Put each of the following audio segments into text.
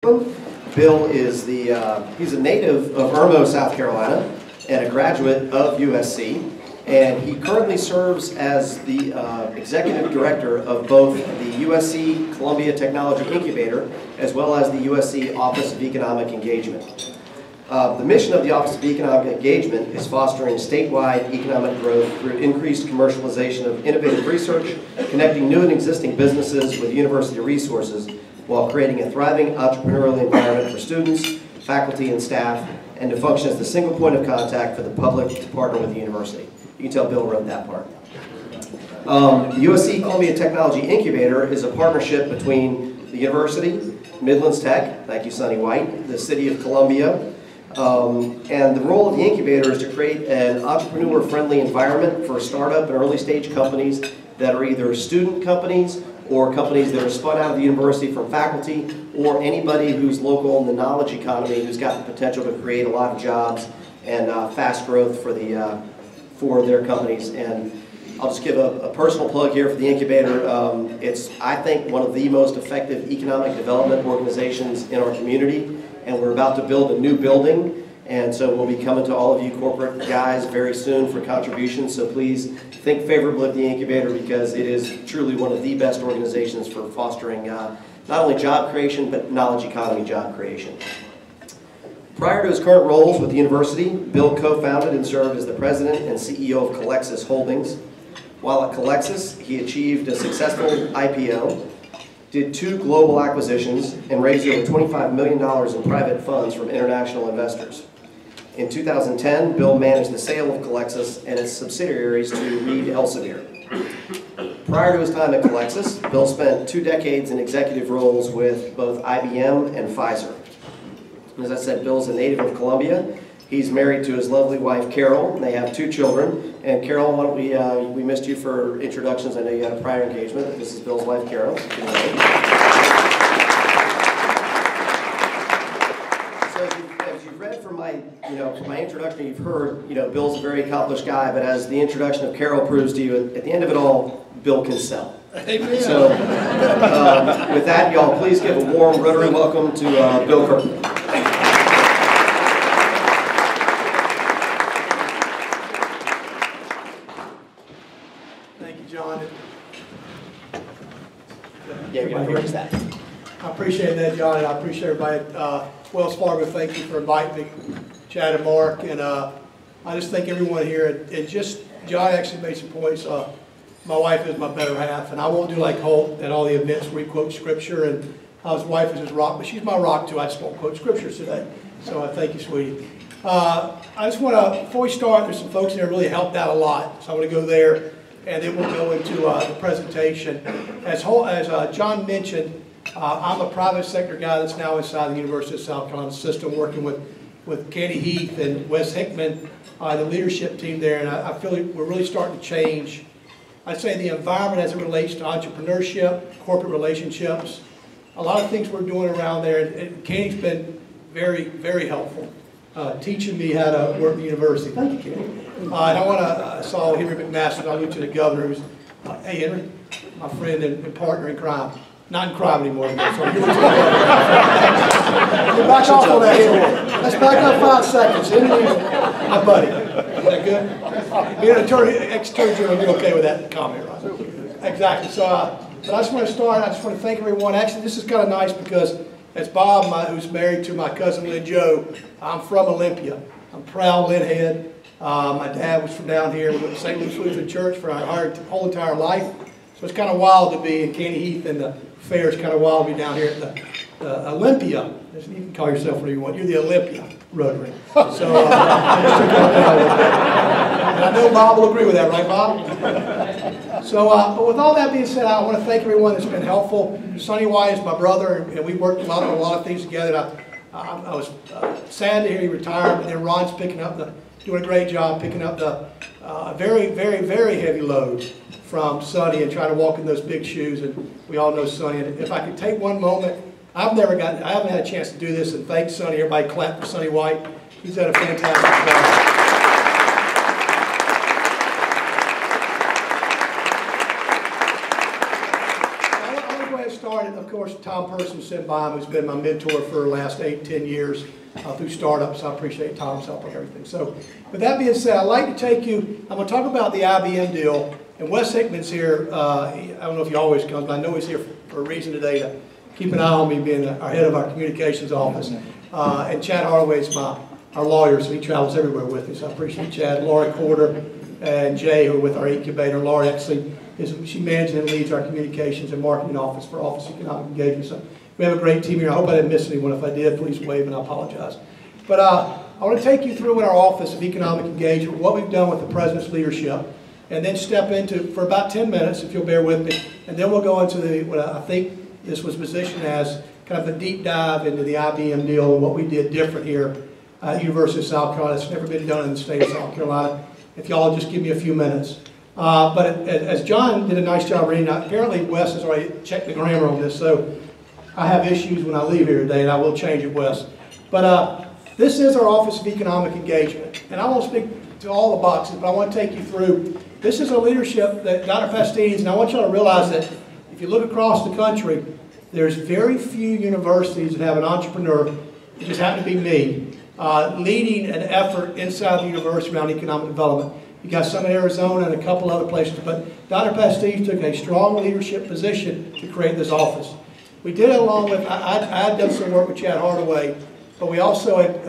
Bill is he's a native of Irmo, South Carolina, and a graduate of USC. And he currently serves as the executive director of both the USC Columbia Technology Incubator as well as the USC Office of Economic Engagement. The mission of the Office of Economic Engagement is fostering statewide economic growth through increased commercialization of innovative research, connecting new and existing businesses with university resources, while creating a thriving entrepreneurial environment for students, faculty, and staff, and to function as the single point of contact for the public to partner with the university. You can tell Bill wrote that part. The USC Columbia Technology Incubator is a partnership between the university, Midlands Tech, thank you Sonny White, the City of Columbia, and the role of the incubator is to create an entrepreneur-friendly environment for startup and early-stage companies that are either student companies or companies that are spun out of the university from faculty, or anybody who's local in the knowledge economy who's got the potential to create a lot of jobs and fast growth for their companies. And I'll just give a personal plug here for the incubator. It's, I think, one of the most effective economic development organizations in our community, and we're about to build a new building. And so we'll be coming to all of you corporate guys very soon for contributions. So please think favorably of the incubator, because it is truly one of the best organizations for fostering not only job creation, but knowledge economy job creation. Prior to his current roles with the university, Bill co-founded and served as the president and CEO of Colexis Holdings. While at Colexis, he achieved a successful IPO, did 2 global acquisitions, and raised over $25 million in private funds from international investors. In 2010, Bill managed the sale of Colexis and its subsidiaries to Reed Elsevier. Prior to his time at Colexis, Bill spent 2 decades in executive roles with both IBM and Pfizer. As I said, Bill's a native of Columbia. He's married to his lovely wife, Carol, and they have 2 children. And Carol, why don't we missed you for introductions. I know you had a prior engagement, but this is Bill's wife, Carol. From my introduction, you've heard, Bill's a very accomplished guy, but as the introduction of Carol proves to you, at the end of it all, Bill can sell. Amen. So, with that, y'all, please give a warm Rotary welcome to Bill Kirkland. Thank you, John. Yeah, you're going to raise that. I appreciate that, John, and I appreciate everybody at Wells Fargo. Thank you for inviting me, Chad and Mark, and I just thank everyone here. And just, John actually made some points. My wife is my better half, and I won't do like Holt at all the events where we quote scripture, and his wife is his rock, but she's my rock too. I just won't quote scriptures today. So thank you, sweetie. I just want to, before we start, there's some folks here that really helped out a lot, so I want to go there, and then we'll go into the presentation. As John mentioned, I'm a private sector guy that's now inside the University of South Carolina system, working with Kenny Heath and Wes Hickman, the leadership team there, and I feel like we're really starting to change, I'd say, the environment as it relates to entrepreneurship, corporate relationships, a lot of things we're doing around there, and Kenny's been very, very helpful, teaching me how to work at the university. Thank you, Kenny. And I saw Henry McMaster, I'll get to the governor, who's, hey Henry, my friend and partner in crime. Not in crime anymore. Sorry. Get back off on that here. Let's back up 5 seconds. My buddy. Is that good? Being an ex-attorney general, you're okay with that comment, right? Exactly. So, but I just want to start. I just want to thank everyone. Actually, this is kind of nice because as Bob, who's married to my cousin Lynn Joe, I'm from Olympia. I'm proud Lynn head. My dad was from down here. We went to St. Louis Lutheran Church for our whole entire life. So it's kind of wild to be in Kenny Heath, and the fair is kind of wild to be down here at the Olympia. You can call yourself whatever you want. You're the Olympia Rotary. So and I know Bob will agree with that, right, Bob? So, but with all that being said, I want to thank everyone that's been helpful. Sonny White is my brother, and we worked a lot of things together. I was sad to hear he retired, but then Ron's doing a great job picking up the very, very, very heavy load from Sonny and trying to walk in those big shoes, and we all know Sonny. And if I could take one moment, I haven't had a chance to do this, and thank Sonny. Everybody clap for Sonny White. He's done a fantastic job. I want to go ahead and start, of course. course, Tom Person sitting by him, who's been my mentor for the last 8, 10 years through startups. I appreciate Tom's help on everything. So with that being said, I'd like to take you, I'm going to talk about the IBM deal. And Wes Hickman's here. I don't know if he always comes, but I know he's here for a reason today to keep an eye on me being our head of our communications office. And Chad Hardaway's our lawyer, so he travels everywhere with me. So I appreciate Chad. Laura Corder and Jay, who are with our incubator. Laura actually she manages and leads our communications and marketing office for Office of Economic Engagement. So we have a great team here. I hope I didn't miss anyone. If I did, please wave and I apologize. But I want to take you through in our Office of Economic Engagement what we've done with the President's leadership, and then step into, for about 10 minutes, if you'll bear with me, and then we'll go into what I think this was positioned as kind of a deep dive into the IBM deal and what we did different here at University of South Carolina. It's never been done in the state of South Carolina. If y'all just give me a few minutes. But as John did a nice job reading, apparently Wes has already checked the grammar on this, so I have issues when I leave here today, and I will change it, Wes. But this is our Office of Economic Engagement, and I won't speak to all the boxes, but I want to take you through. This is a leadership that Dr. Pastides, and I want y'all to realize that if you look across the country, there's very few universities that have an entrepreneur, it just happened to be me, leading an effort inside the university around economic development. You got some in Arizona and a couple other places, but Dr. Pastides took a strong leadership position to create this office. We did it along with, I had done some work with Chad Hardaway, but we also had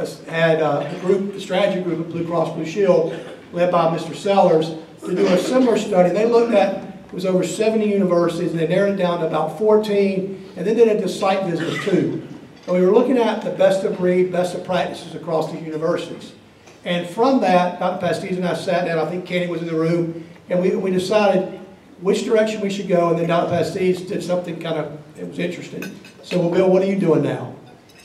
the strategy group at Blue Cross Blue Shield, led by Mr. Sellers, to do a similar study. They looked at, it was over 70 universities, and they narrowed it down to about 14, and then they did a site visit of 2. And we were looking at the best of breed, best of practices across these universities. And from that, Dr. Pastides and I sat down, I think Kenny was in the room, and we decided which direction we should go, and then Dr. Pastides did something kind of, it was interesting. So, well, Bill, what are you doing now?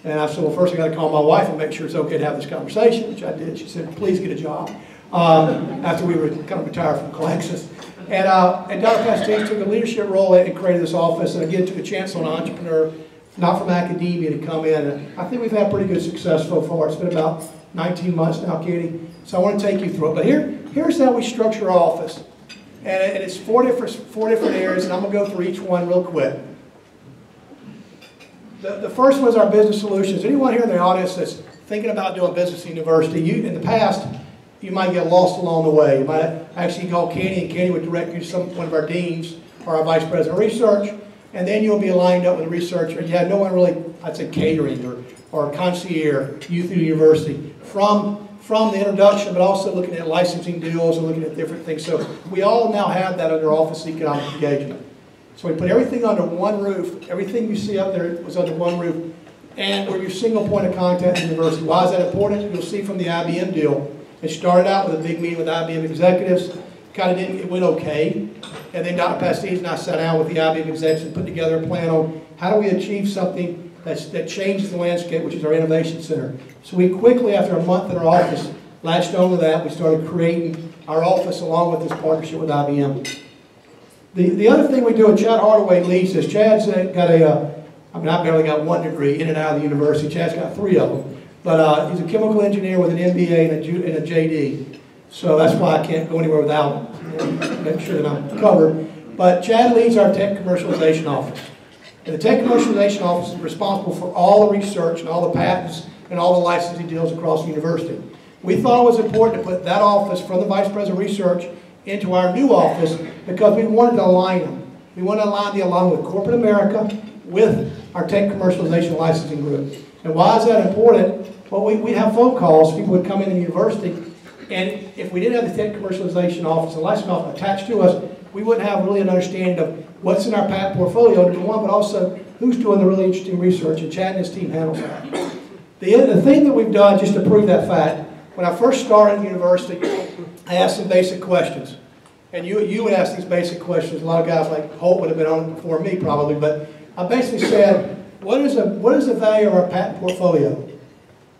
And I said, well, first I got to call my wife and make sure it's okay to have this conversation, which I did. She said, please get a job, after we were kind of retired from Colexis. And Dr. Pastides took a leadership role and created this office, and again took a chance on an entrepreneur, not from academia, to come in. And I think we've had pretty good success so far. It's been about 19 months now, Katie. So I want to take you through it. But here's how we structure our office. And it's four different areas, and I'm going to go through each one real quick. The first one is our business solutions. Anyone here in the audience that's thinking about doing business at university, in the past, you might get lost along the way. You might actually call Kenny, and Kenny would direct you to one of our deans or our vice president of research, and then you'll be lined up with a researcher, and you have no one really, I'd say, catering or concierge you through the university from the introduction, but also looking at licensing deals and looking at different things. So we all now have that under Office of Economic Engagement. So we put everything under one roof. Everything you see up there was under one roof, and we're your single point of contact in the university. Why is that important? You'll see from the IBM deal. It started out with a big meeting with IBM executives. It went okay. And then Dr. Pastides and I sat down with the IBM executives and put together a plan on how do we achieve something that changes the landscape, which is our innovation center. So we quickly, after a month in our office, latched onto that. We started creating our office along with this partnership with IBM. The other thing we do, and Chad Hardaway leads this. Chad's got I barely got 1 degree in and out of the university. Chad's got 3 of them. But he's a chemical engineer with an MBA and a JD. So that's why I can't go anywhere without making sure that I'm covered. But Chad leads our tech commercialization office. And the tech commercialization office is responsible for all the research and all the patents and all the licensing deals across the university. We thought it was important to put that office from the Vice President of Research into our new office because we wanted to align them. We wanted to align the along with corporate America with our tech commercialization licensing group. And why is that important? Well, we'd have phone calls. People would come in the university, and if we didn't have the tech commercialization office and licensing office attached to us, we wouldn't have really an understanding of what's in our patent portfolio, number one, but also who's doing the really interesting research, and Chad and his team handles that. The thing that we've done, just to prove that fact, when I first started in university, I asked some basic questions. And you would ask these basic questions. A lot of guys like Holt would have been on it before me probably, but I basically said, what is the value of our patent portfolio?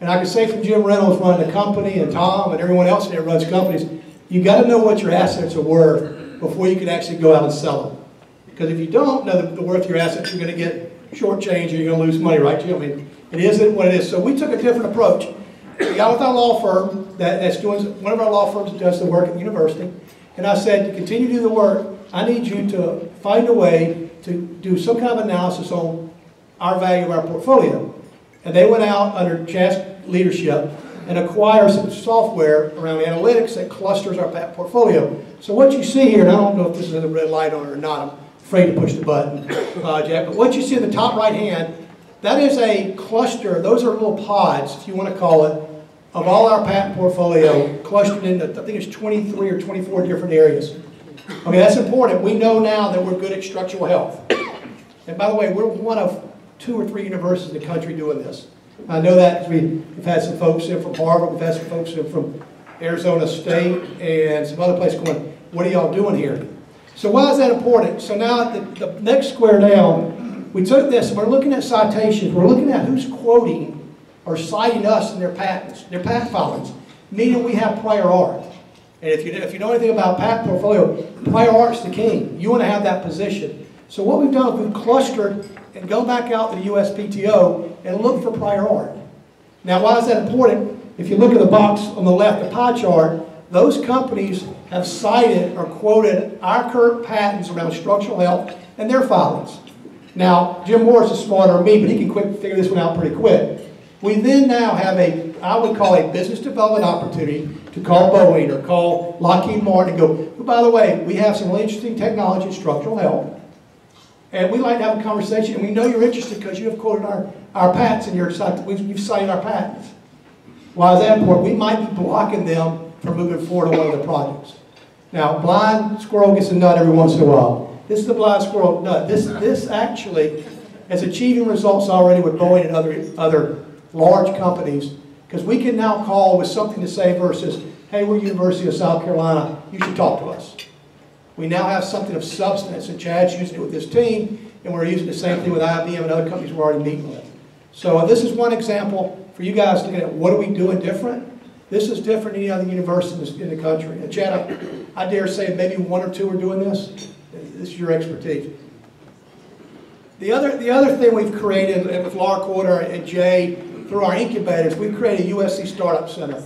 And I can say from Jim Reynolds running the company and Tom and everyone else here runs companies, you got to know what your assets are worth before you can actually go out and sell them. Because if you don't know the worth of your assets, you're going to get shortchanged or you're going to lose money, right, Jim? I mean, it isn't what it is. So we took a different approach. We got with our law firm that's doing, one of our law firms that does the work at the university, and I said, to continue to do the work, I need you to find a way to do some kind of analysis on our value of our portfolio. And they went out under Chad's leadership and acquired some software around analytics that clusters our patent portfolio. So what you see here, and I don't know if this is a red light on it or not, I'm afraid to push the button, Jack, but what you see in the top right hand, that is a cluster, those are little pods, if you want to call it, of all our patent portfolio clustered into, I think it's 23 or 24 different areas. Okay, that's important. We know now that we're good at structural health. And by the way, we're one of 2 or 3 universities in the country doing this. I know that because we've had some folks in from Harvard, we've had some folks in from Arizona State, and some other places going, what are y'all doing here? So why is that important? So now the next square down, we took this, and we're looking at citations. We're looking at who's quoting or citing us in their patents, their patent filings, meaning we have prior art. And if you know anything about patent portfolio, prior art's the king. You want to have that position. So what we've done is we've clustered and go back out to the USPTO and look for prior art. Now, why is that important? If you look at the box on the left, the pie chart, those companies have cited or quoted our current patents around structural health and their filings. Now, Jim Morris is smarter than me, but he can figure this one out pretty quick. We then now have I would call a business development opportunity to call Boeing or call Lockheed Martin and go, oh, by the way, we have some really interesting technology in structural health, and we'd like to have a conversation, and we know you're interested because you have quoted our patents and you've cited our patents. Why is that important? We might be blocking them from moving forward on one of their projects. Now, blind squirrel gets a nut every once in a while. This is the blind squirrel nut. This actually is achieving results already with Boeing and other large companies, because we can now call with something to say versus, hey, we're University of South Carolina, you should talk to us. We now have something of substance, and Chad's using it with his team, and we're using the same thing with IBM and other companies we're already meeting with. So this is one example for you guys looking at what are we doing different. This is different than any other university in the country. And Chad, I dare say maybe 1 or 2 are doing this. This is your expertise. The other thing we've created with Laura Quarter and Jay through our incubators, we've created a USC Startup Center.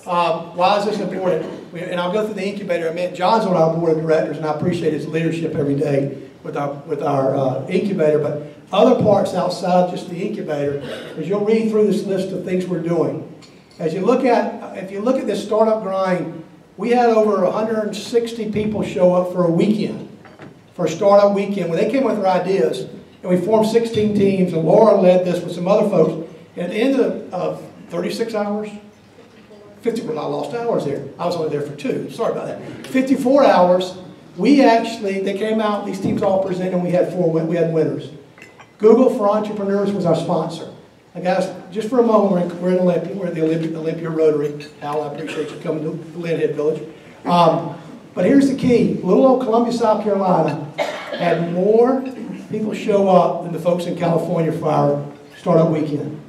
Why is this important? And I'll go through the incubator. I mean, John's on our board of directors, and I appreciate his leadership every day with our incubator. But other parts outside of just the incubator, as you'll read through this list of things we're doing. If you look at this startup grind, we had over 160 people show up for a weekend, for a startup weekend, where they came with their ideas, and we formed 16 teams, and Laura led this with some other folks. And at the end of 36 hours, 50, well, I lost hours there. I was only there for 2. Sorry about that. 54 hours, they came out, these teams all presented, and we had winners. Google for Entrepreneurs was our sponsor. And guys, just for a moment, we're in Olympia. We're at the Olympia Rotary. Al, I appreciate you coming to Lynn Head Village. But here's the key. Little old Columbia, South Carolina had more people show up than the folks in California for our startup weekend.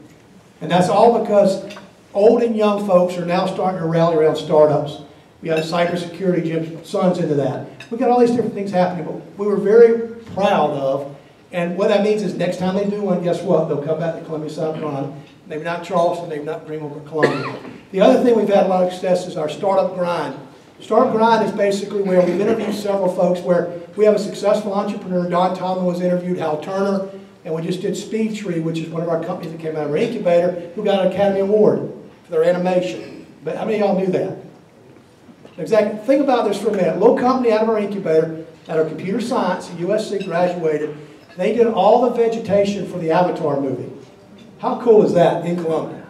And that's all because old and young folks are now starting to rally around startups. We got cybersecurity, Jim's son's into that. We got all these different things happening, but we were very proud of. And what that means is next time they do one, guess what? They'll come back to Columbia, South Carolina. Maybe not Charleston, maybe not Greenville, but Columbia. The other thing we've had a lot of success is our Startup Grind. Startup Grind is basically where we've interviewed several folks where we have a successful entrepreneur. Don Tomlin was interviewed, Hal Turner, and we just did Speedtree, which is one of our companies that came out of our incubator, who got an Academy Award for their animation. But how many of y'all knew that? Exactly. Think about this for a minute. A little company out of our incubator, out of computer science, at USC, graduated. They did all the vegetation for the Avatar movie. How cool is that in Columbia?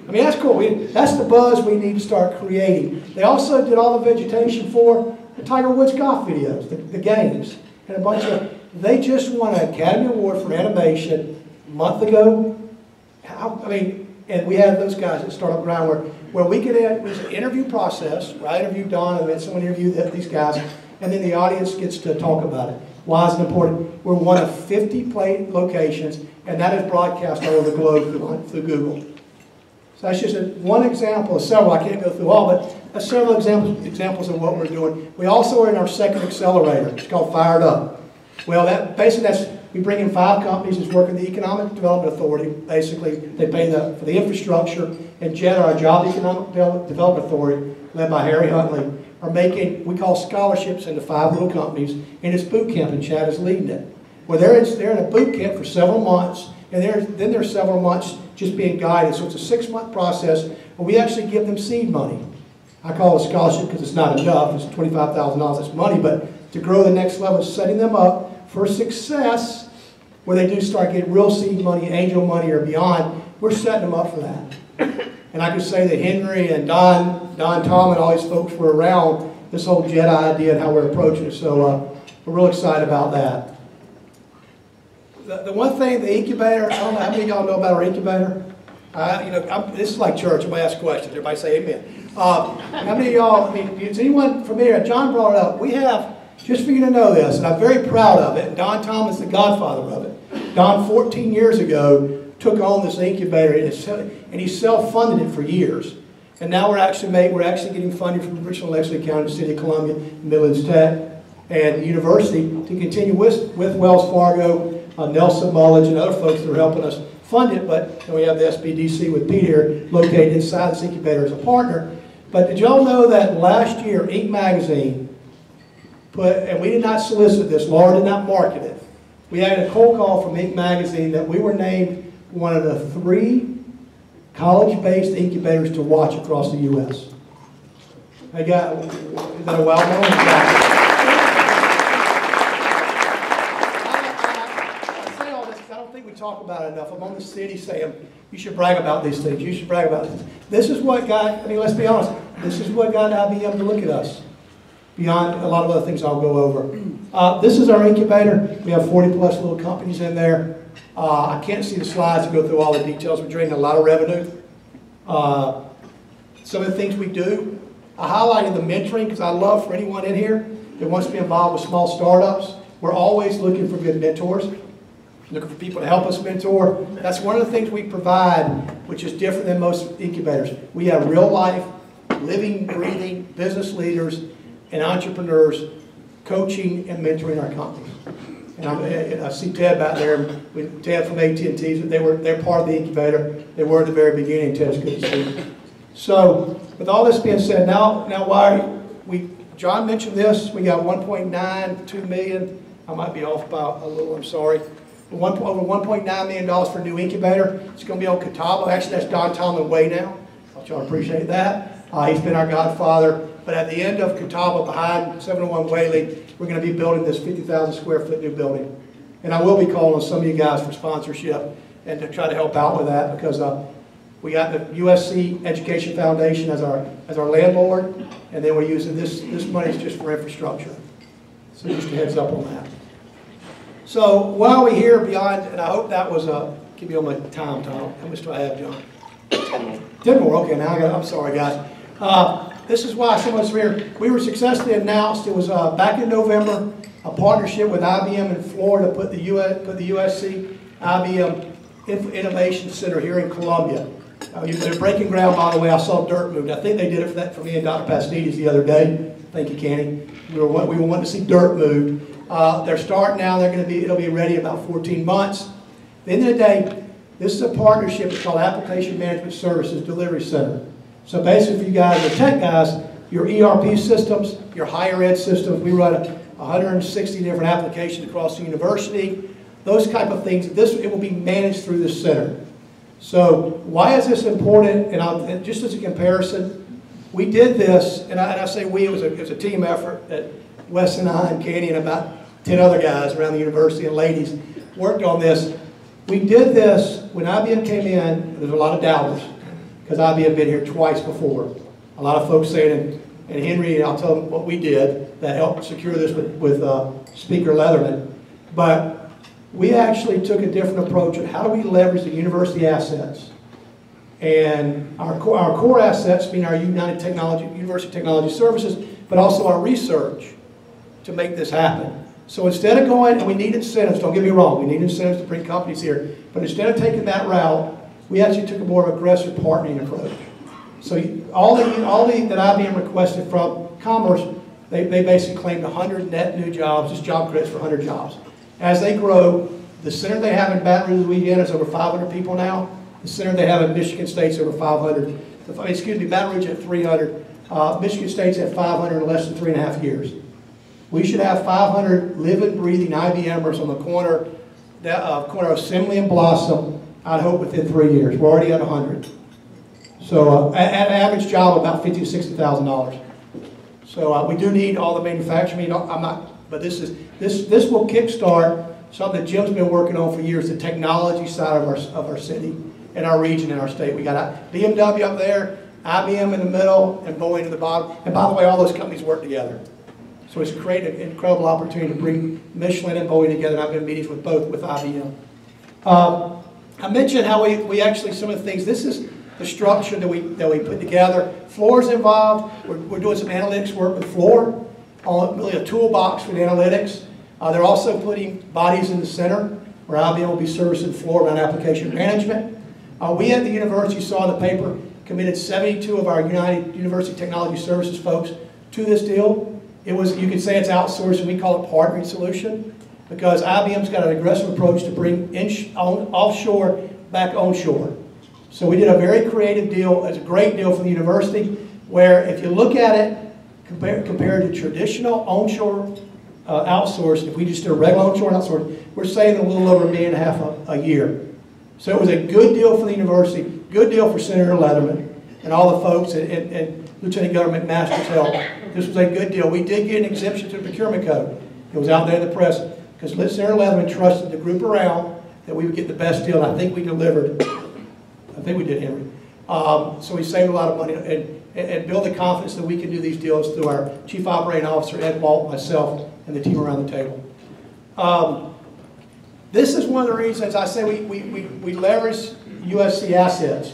I mean, that's cool. That's the buzz we need to start creating. They also did all the vegetation for the Tiger Woods golf videos, the games, and a bunch of. They just won an Academy Award for animation a month ago. And we had those guys at Startup Grind where we could have, it was an interview process, where I interviewed Don and then someone interviewed these guys, and then the audience gets to talk about it. Why is it important? We're one of 50 locations, and that is broadcast all over the globe through Google. So that's just one example of several. I can't go through all, but that's several examples of what we're doing. We also are in our second accelerator. It's called Fired Up. Well, we bring in 5 companies that's working the Economic Development Authority. Basically, they pay for the infrastructure. And JED, our Job Economic Development Authority, led by Harry Huntley, are making, we call scholarships into 5 little companies, and it's boot camp, and Chad is leading it. Well, they're in a boot camp for several months, And then there's several months just being guided. So it's a 6-month process, but we actually give them seed money. I call it a scholarship because it's not enough. It's $25,000, that's money, but to grow the next level, setting them up for success where they do start getting real seed money, angel money, or beyond. We're setting them up for that. And I could say that Henry and Don, Tom, and all these folks were around this whole JED idea and how we're approaching it. So we're real excited about that. The one thing, the incubator, I don't know how many of y'all know about our incubator. This is like church. Everybody asks questions. Everybody say amen. How many of y'all, is anyone familiar? John brought it up. We have, just for you to know this, and I'm very proud of it, and Don Tom is the godfather of it. Don, 14 years ago, took on this incubator, and he self-funded it for years. And now we're actually getting funding from Richland, Lexington County, the City of Columbia, Midlands Tech, and the university to continue with Wells Fargo, Nelson Mullins, and other folks that are helping us fund it. But we have the SBDC with Pete here, located inside this incubator as a partner. But did y'all know that last year, Inc. magazine and we did not solicit this, Laura did not market it. We had a cold call from Inc. magazine that we were named one of the 3 college-based incubators to watch across the U.S. Is that a well-known? I say all this because I don't think we talk about it enough. I'm on the city saying, you should brag about these things. You should brag about this. This is what got, let's be honest, this is what got IBM to look at us. Beyond a lot of other things I'll go over. This is our incubator. We have 40-plus little companies in there. I can't see the slides to go through all the details. We're generating a lot of revenue. Some of the things we do, I highlighted the mentoring because I love for anyone in here that wants to be involved with small startups. We're always looking for good mentors, looking for people to help us mentor. That's one of the things we provide, which is different than most incubators. We have real life, living, breathing business leaders and entrepreneurs coaching and mentoring our companies. And I see Ted back there, Ted from AT&T, they're part of the incubator. They were at the very beginning. Ted, it's good to see you. So, with all this being said, now John mentioned this, we got 1.92 million. I might be off by a little, I'm sorry. Over $1.9 million for a new incubator. It's going to be on Catawba. Actually, that's Don Tomlin Way now. I thought y'all appreciate that. He's been our godfather. But at the end of Catawba, behind 701 Whaley, we're going to be building this 50,000 square foot new building. And I will be calling on some of you guys for sponsorship and to try to help out with that because we got the USC Education Foundation as our landlord, and then we're using this money is just for infrastructure. So just a heads up on that. So while we're here beyond, and I hope that was keep you on my time, Tom. How much do I have, John? 10 more. 10 more, okay, now I'm sorry, guys. This is why some of us are here. We were successfully announced, it was back in November, a partnership with IBM in Florida, put the USC IBM Innovation Center here in Columbia. They're breaking ground, by the way. I saw dirt moved. I think they did it for me and Dr. Pastides the other day. Thank you, Kenny. We were wanting to see dirt moved. They're starting now. It'll be ready in about 14 months. At the end of the day, this is a partnership. It's called Application Management Services Delivery Center. So basically, for you guys, the tech guys, your ERP systems, your higher ed systems, we run 160 different applications across the university. Those type of things. It will be managed through this center. So why is this important? And just as a comparison, we did this, and I say we, it was a team effort that Wes and I and Katie and about 10 other guys around the university and ladies worked on this. We did this when IBM came in. There's a lot of doubters because IBM had been here twice before. A lot of folks saying, and Henry, and I'll tell them what we did that helped secure this with Speaker Leatherman. But we actually took a different approach at how do we leverage the university assets. And our core assets being our University Technology Services, but also our research to make this happen. So instead of going, and we need incentives, don't get me wrong, we need incentives to bring companies here, but instead of taking that route, we actually took a more aggressive partnering approach. So all that IBM requested from Commerce, they basically claimed 100 net new jobs, just job credits for 100 jobs. As they grow, the center they have in Baton Rouge, Louisiana is over 500 people now. The center they have in Michigan State's over 500. Baton Rouge at 300. Michigan State's at 500 in less than 3.5 years. We should have 500 living, breathing IBMers on the corner corner of Assembly and Blossom, I'd hope within 3 years. We're already at 100. So at an average job, about $50,000 to $60,000. So we do need all the manufacturing. But this will kickstart something that Jim's been working on for years, the technology side of our city and our region and our state. We got BMW up there, IBM in the middle, and Boeing at the bottom. And by the way, all those companies work together. So it's created an incredible opportunity to bring Michelin and Boeing together, and I've been in meetings with both, with IBM. I mentioned how we actually, some of the things, this is the structure that we put together. Floor's involved. We're doing some analytics work with Floor, really a toolbox with analytics. They're also putting bodies in the center, where IBM will be servicing Floor around application management. We at the university saw in the paper, committed 72 of our United University Technology Services folks to this deal. It was, you could say it's outsourced, and we call it partnering solution, because IBM's got an aggressive approach to bring offshore back onshore. So we did a very creative deal. It's a great deal for the university, where if you look at it, compared to traditional onshore outsourced, if we just did a regular onshore outsource, we're saving a little over $1.5 million a year. So it was a good deal for the university, good deal for Senator Leatherman and all the folks and Lieutenant Governor McMaster's help. This was a good deal. We did get an exemption to the procurement code. It was out there in the press because Senator Leatherman trusted the group around that we would get the best deal, and I think we delivered. I think we did, Henry. So we saved a lot of money and build the confidence that we can do these deals through our Chief Operating Officer, Ed Walt, myself, and the team around the table. This is one of the reasons I say we leverage USC assets.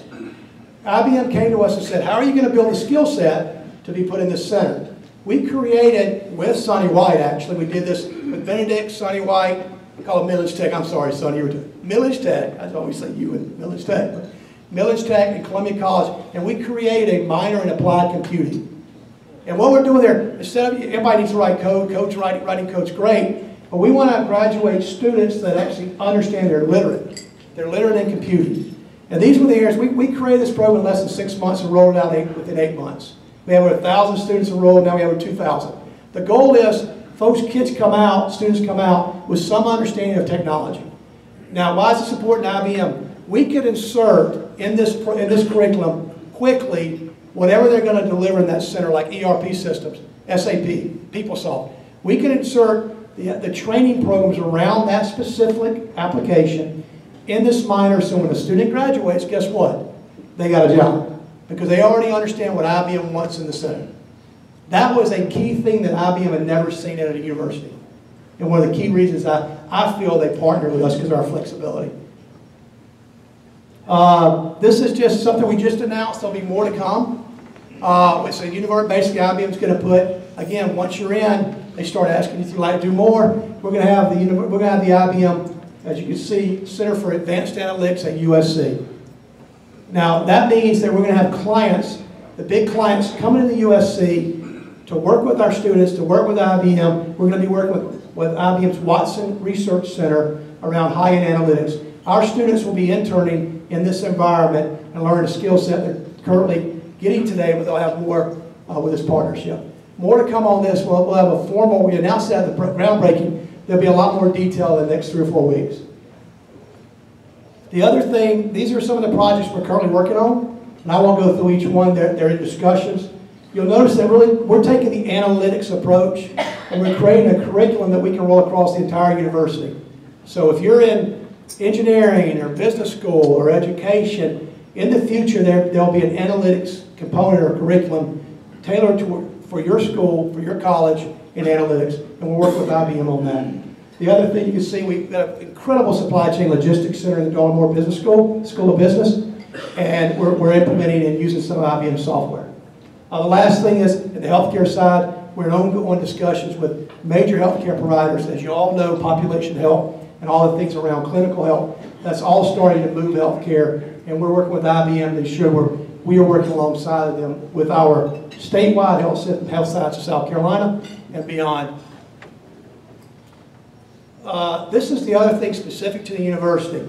IBM came to us and said, how are you going to build a skill set to be put in this center? We created, with Sonny White actually, we did this with Benedict, Sonny White, we call it Millage Tech. I'm sorry, Sonny, you were Millage Tech. I always say you and Millage Tech. But Millage Tech and Columbia College, and we created a minor in applied computing. And what we're doing there, instead of, everybody needs to write code, writing code's great, but we want to graduate students that actually understand they're literate. They're literate in computing. And these were the areas, we created this program in less than 6 months and rolled it out within 8 months. We have over 1,000 students enrolled, now we have over 2,000. The goal is, students come out with some understanding of technology. Now, why is this important to IBM? We could insert in this curriculum quickly whatever they're going to deliver in that center, like ERP systems, SAP, PeopleSoft. We can insert the training programs around that specific application in this minor, so when a student graduates, guess what? They got a job, because they already understand what IBM wants in the center. That was a key thing that IBM had never seen at a university. And one of the key reasons I feel they partnered with us because of our flexibility. This is just something we just announced. There'll be more to come. It's a university, basically IBM's going to put, again, once you're in, they start asking if you'd like to do more. We're going to have the IBM, as you can see, Center for Advanced Analytics at USC. Now, that means that we're going to have clients, the big clients, coming into USC to work with our students, to work with IBM. We're going to be working with IBM's Watson Research Center around high-end analytics. Our students will be interning in this environment and learn a skill set they're currently getting today, but they'll have more with this partnership. More to come on this. We'll have a formal, we announced that at the groundbreaking. There'll be a lot more detail in the next 3 or 4 weeks. The other thing, these are some of the projects we're currently working on, and I won't go through each one. They're in discussions. You'll notice that really we're taking the analytics approach, and we're creating a curriculum that we can roll across the entire university. So if you're in engineering or business school or education, in the future there'll be an analytics component or curriculum tailored for your school, for your college in analytics, and we'll work with IBM on that. The other thing you can see, we've got an incredible supply chain logistics center in the Baltimore Business School of Business, and we're implementing and using some of IBM software. The last thing is, at the healthcare side, we're in ongoing discussions with major healthcare providers. As you all know, population health and all the things around clinical health, that's all starting to move healthcare, and we're working with IBM to ensure we are working alongside of them with our statewide health system, Health Science of South Carolina and beyond. This is the other thing specific to the university.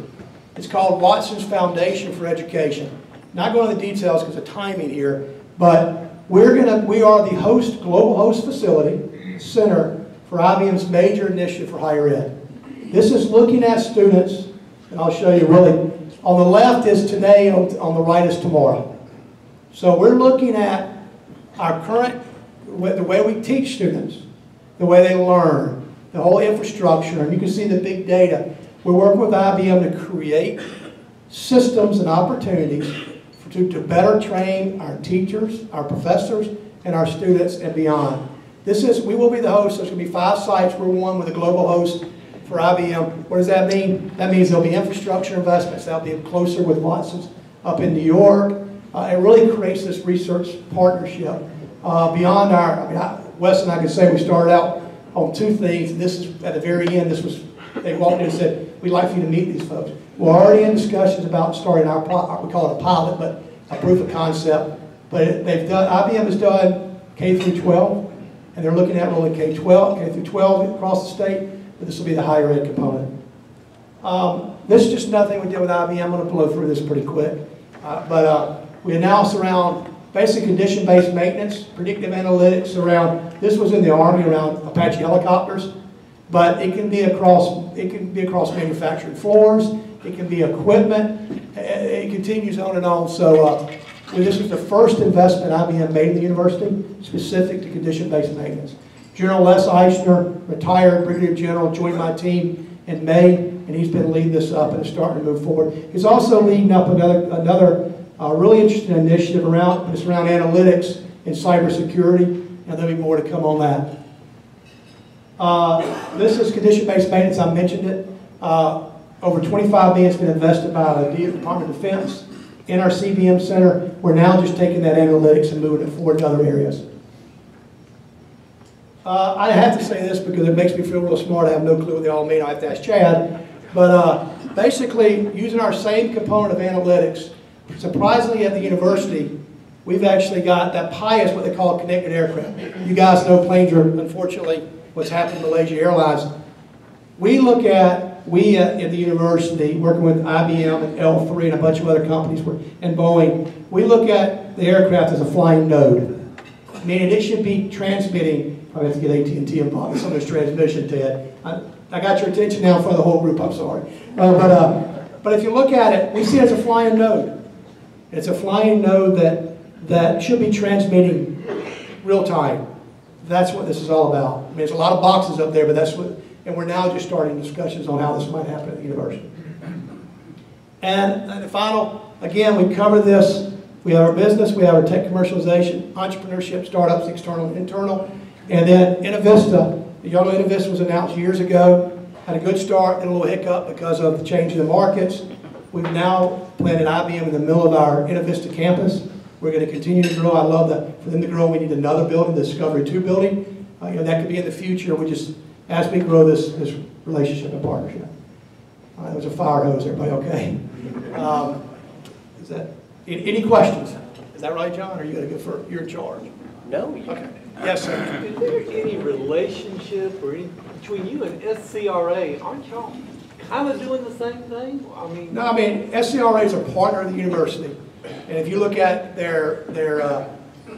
It's called Watson's Foundation for Education. Not going into the details because of timing here, but we are the global host facility center for IBM's major initiative for higher ed. This is looking at students, and I'll show you really. On the left is today, on the right is tomorrow. So we're looking at our current, the way we teach students, the way they learn, the whole infrastructure, and you can see the big data. We're working with IBM to create systems and opportunities to better train our teachers, our professors, and our students and beyond. We will be the host. There's going to be 5 sites. We're one with a global host for IBM. What does that mean? That means there'll be infrastructure investments. That'll be closer with Watson's up in New York. It really creates this research partnership beyond Wes and I can say we started out on 2 things. And this is at the very end. They walked in and said, "We'd like for you to meet these folks." We're already in discussions about starting we call it a pilot, but a proof of concept. But IBM has done K through 12, and they're looking at rolling K through 12 across the state. But this will be the higher ed component. This is just nothing we did with IBM. I'm going to blow through this pretty quick. We announced around basic condition-based maintenance, predictive analytics around, this was in the Army around Apache helicopters, but it can be across manufacturing floors, it can be equipment, it continues on and on. So this was the first investment IBM made in the university specific to condition-based maintenance. General Les Eichner, retired Brigadier General, joined my team in May, and he's been leading this up and is starting to move forward. He's also leading up another really interesting initiative around analytics and cybersecurity, and there'll be more to come on that. This is condition-based maintenance. I mentioned it. Over $25 million has been invested by the Department of Defense in our CBM Center. We're now just taking that analytics and moving it forward to other areas. I have to say this because it makes me feel real smart. I have no clue what they all mean. I have to ask Chad. But basically, using our same component of analytics, surprisingly at the university, we've actually got that PI is what they call a connected aircraft. You guys know planes are, unfortunately, what's happened to Malaysia Airlines. We at the university, working with IBM and L3 and a bunch of other companies, and Boeing, we look at the aircraft as a flying node. Meaning it should be transmitting. I have to get AT&T involved in some of this transmission, Ted. I got your attention now in front of the whole group, I'm sorry. But if you look at it, we see it as a flying node. It's a flying node that should be transmitting real time. That's what this is all about. I mean, there's a lot of boxes up there, but and we're now just starting discussions on how this might happen at the university. And the final, again, we cover this. We have our business, we have our tech commercialization, entrepreneurship, startups, external and internal. And then Innovista, y'all know Innovista was announced years ago, had a good start and a little hiccup because of the change in the markets. We've now planted IBM in the middle of our Innovista campus. We're going to continue to grow. I love that. For them to grow, we need another building, the Discovery 2 building. That could be in the future. As we grow this relationship and partnership. There was a fire hose, everybody okay? Any questions? Is that right, John? Or are you going to go for, you're in charge? No. Okay. Yes, sir. Is there any relationship between you and SCRA? Aren't y'all kind of doing the same thing? No, SCRA is a partner of the university. And if you look at their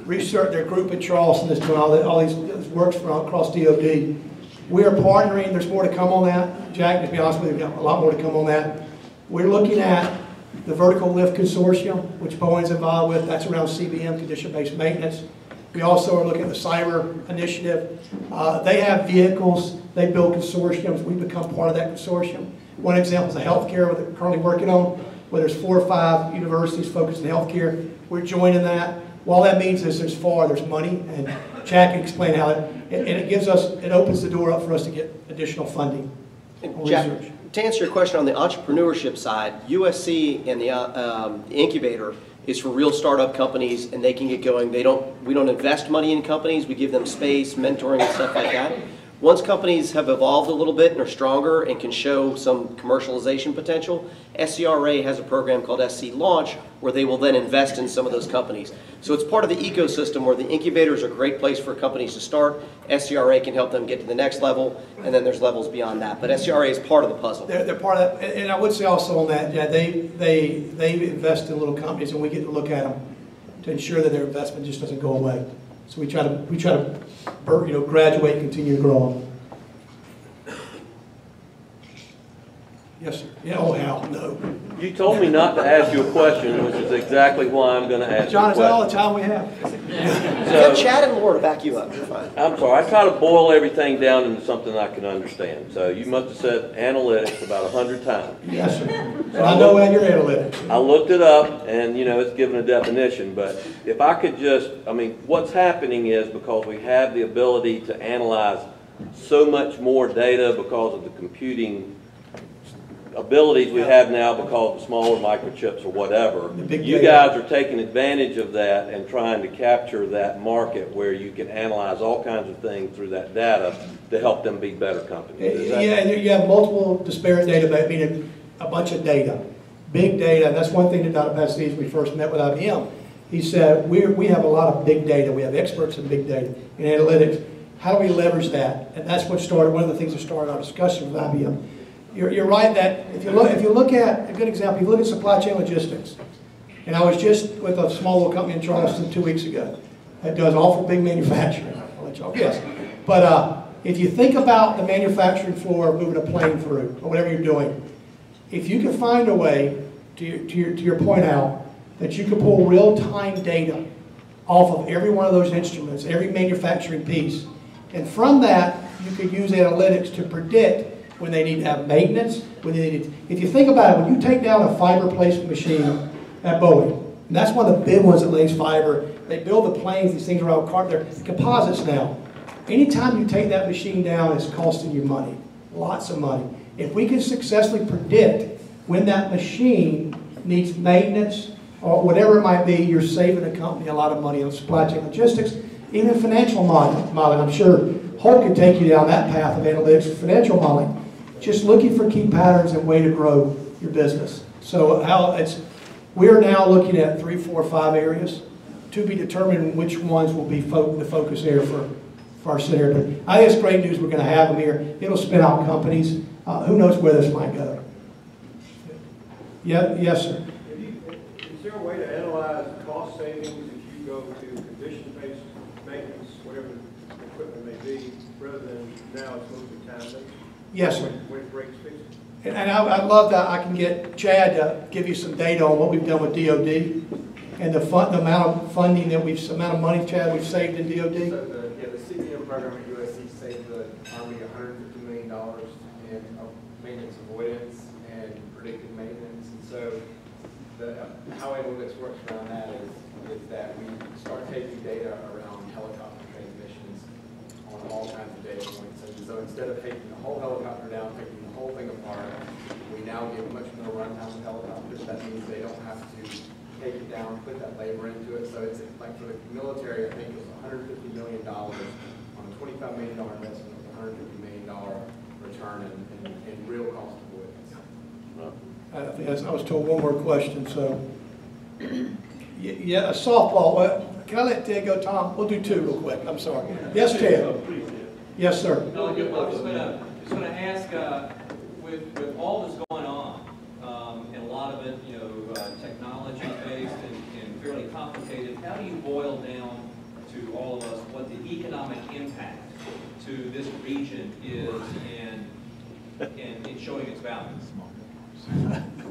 research, their group at Charleston that's doing all these works from across DOD, we are partnering. There's more to come on that. Jack, to be honest with you, we've got a lot more to come on that. We're looking at the Vertical Lift Consortium, which Boeing's involved with. That's around CBM, condition-based maintenance. We also are looking at the cyber initiative. They have vehicles. They build consortiums. We become part of that consortium. One example is the healthcare that we're currently working on, where there's 4 or 5 universities focused in healthcare. We're joining that. All that means is there's money, and Jack can explain how it opens the door up for us to get additional funding. Jack, to answer your question on the entrepreneurship side, USC and the incubator is for real startup companies, and they can get going. We don't invest money in companies. We give them space, mentoring, and stuff like that. Once companies have evolved a little bit and are stronger and can show some commercialization potential, SCRA has a program called SC Launch where they will then invest in some of those companies. So it's part of the ecosystem where the incubators are a great place for companies to start. SCRA can help them get to the next level, and then there's levels beyond that. But SCRA is part of the puzzle. They're part of that, and I would say also on that, yeah, they invest in little companies, and we get to look at them to ensure that their investment just doesn't go away. So we try to graduate and continue to grow them. Yes, sir. Yeah, oh, hell, no. You told me not to ask you a question, which is exactly why I'm going to ask John, you a is that all the question. time we have? Get So, Chad and Laura to back you up, you're fine. I'm sorry, I try to boil everything down into something I can understand. So you must have said analytics about 100 times. Yes, sir. And I know that your analytics. I looked it up, and it's given a definition, but if I could just, what's happening is because we have the ability to analyze so much more data because of the computing abilities we have now because of smaller microchips or whatever, you guys are taking advantage of that and trying to capture that market where you can analyze all kinds of things through that data to help them be better companies. Yeah, and you have multiple disparate data, meaning a bunch of data. Big data, that's one thing that Dr. Pasadena, when we first met with IBM, he said, we have a lot of big data. We have experts in big data, in analytics. How do we leverage that? And that's what started, one of the things that started our discussion with IBM. You're right that if you look at, a good example, if you look at supply chain logistics, and I was just with a small little company in Charleston 2 weeks ago that does all for big manufacturing. I'll let y'all guess. But if you think about the manufacturing floor moving a plane through, or whatever you're doing, if you can find a way, to your point out, that you can pull real-time data off of every one of those instruments, every manufacturing piece, and from that, you could use analytics to predict when they need to have maintenance, when they need to, if you think about it, when you take down a fiber placement machine at Boeing, and that's one of the big ones that lays fiber, they build the planes, these things are all they're composites now. Anytime you take that machine down, it's costing you money, lots of money. If we can successfully predict when that machine needs maintenance, or whatever it might be, you're saving the company a lot of money on supply chain logistics, even financial modeling. I'm sure Holt could take you down that path of analytics, financial modeling. Just looking for key patterns and way to grow your business. So we are now looking at 3, 4, 5 areas to be determined which ones will be the focus area for our center. But I think it's great news we're going to have them here. It'll spin out companies. Who knows where this might go? Yeah, yes, sir. Is there a way to analyze cost savings if you go to condition-based maintenance, whatever the equipment may be, rather than now it's mostly time-based? Yes, sir. When it breaks fixed? And I'd love that I can get Chad to give you some data on what we've done with DOD and the amount of funding that amount of money, Chad, we've saved in DOD. So the CPM program at USC saved the Army $150 million in maintenance avoidance and predictive maintenance. And so how analytics works around that is that we start taking data around helicopter transmissions on all kinds of data points. And so instead of taking the whole helicopter down, taking the whole thing apart, we now give much more runtime with helicopters. That means they don't have to take it down, put that labor into it. So it's like for the military, I think it was $150 million on a $25 million investment with $150 million return in real cost avoidance. I think I was told one more question, so. Yeah, a softball. Well, can I let Ted go, Tom? We'll do 2 real quick. I'm sorry. Yes, Ted. Yes, sir. No, I was just going to ask, with all that's going on, and a lot of it, technology-based and fairly complicated, how do you boil down to all of us what the economic impact to this region is in showing its value?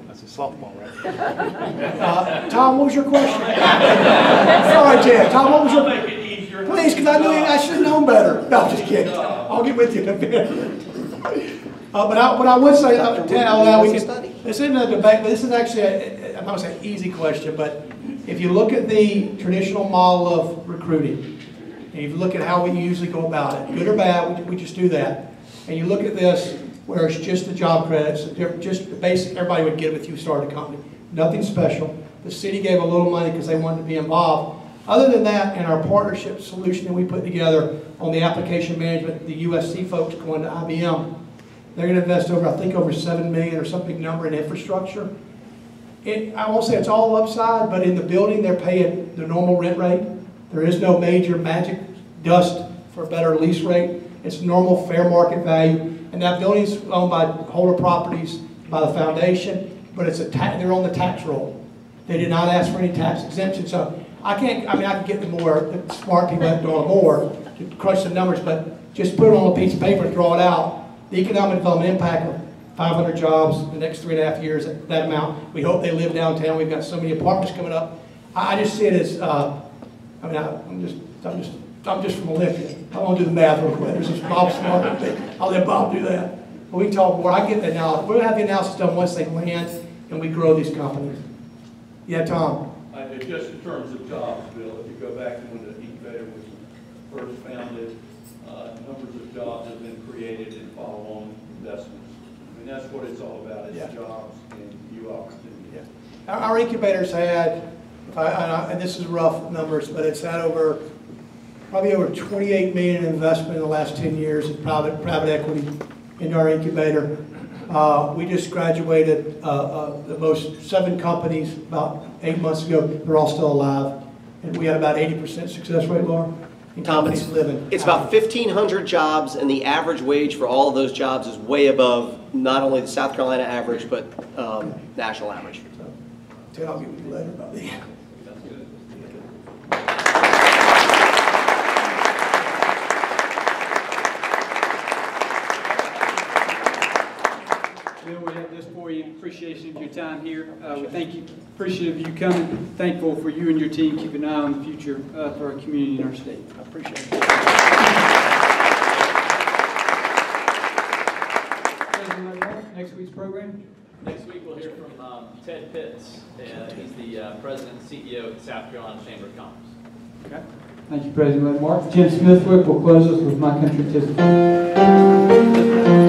That's a softball, right? Tom, what was your question? Sorry, Ted. Tom, what was your question? Make it easier. Please, because I should have known better. No, I'm just kidding. I'll get with you in a minute. But I would say, this isn't a debate, but this is actually, I'm not going to say easy question, but if you look at the traditional model of recruiting, and if you look at how we usually go about it, good or bad, we just do that, and you look at this, where it's just the job credits, just the basic, everybody would get it if you started a company. Nothing special. The city gave a little money because they wanted to be involved. Other than that, in our partnership solution that we put together on the application management, the USC folks going to IBM, they're going to invest over $7 million or some big number in infrastructure. I won't say it's all upside, but in the building, they're paying the normal rent rate. There is no major magic dust for a better lease rate. It's normal fair market value. And that building is owned by Holder Properties, by the foundation, but they're on the tax roll. They did not ask for any tax exemption. So I can get the smart people that do more to crush the numbers, but just put it on a piece of paper and draw it out. The economic development impact of 500 jobs in the next 3.5 years, that amount. We hope they live downtown. We've got so many apartments coming up. I just see it as, I mean, I'm just from Olympia. I won't do the math real quick. There's this Bob Smart thing. I'll let Bob do that. But we can talk more. I get the analysis. We're going to have the analysis done once they land and we grow these companies. Yeah, Tom? Just in terms of jobs, Bill, if you go back to when the incubator was first founded, numbers of jobs have been created and follow-on investments. I mean, that's what it's all about, is jobs and new opportunities. Yeah. Our incubators had, and this is rough numbers, but it's had probably over 28 million in investment in the last 10 years in private equity into our incubator. We just graduated the most 7 companies about 8 months ago. They're all still alive. And we had about 80% success rate, Laura, in companies living. It's about 1,500 jobs, and the average wage for all of those jobs is way above not only the South Carolina average, but national average. So, Ted, I'll get with you later about the. Bill, we have this for you. Appreciation of your time here. We thank you. Appreciative of you coming. Thankful for you and your team. Keep an eye on the future for our community and our state. I appreciate it. Next week's program. Next week we'll hear from Ted Pitts. He's the President and CEO of the South Carolina Chamber of Commerce. Okay. Thank you, President Mark. Jim Smithwick will close us with My Country 'Tis a Song.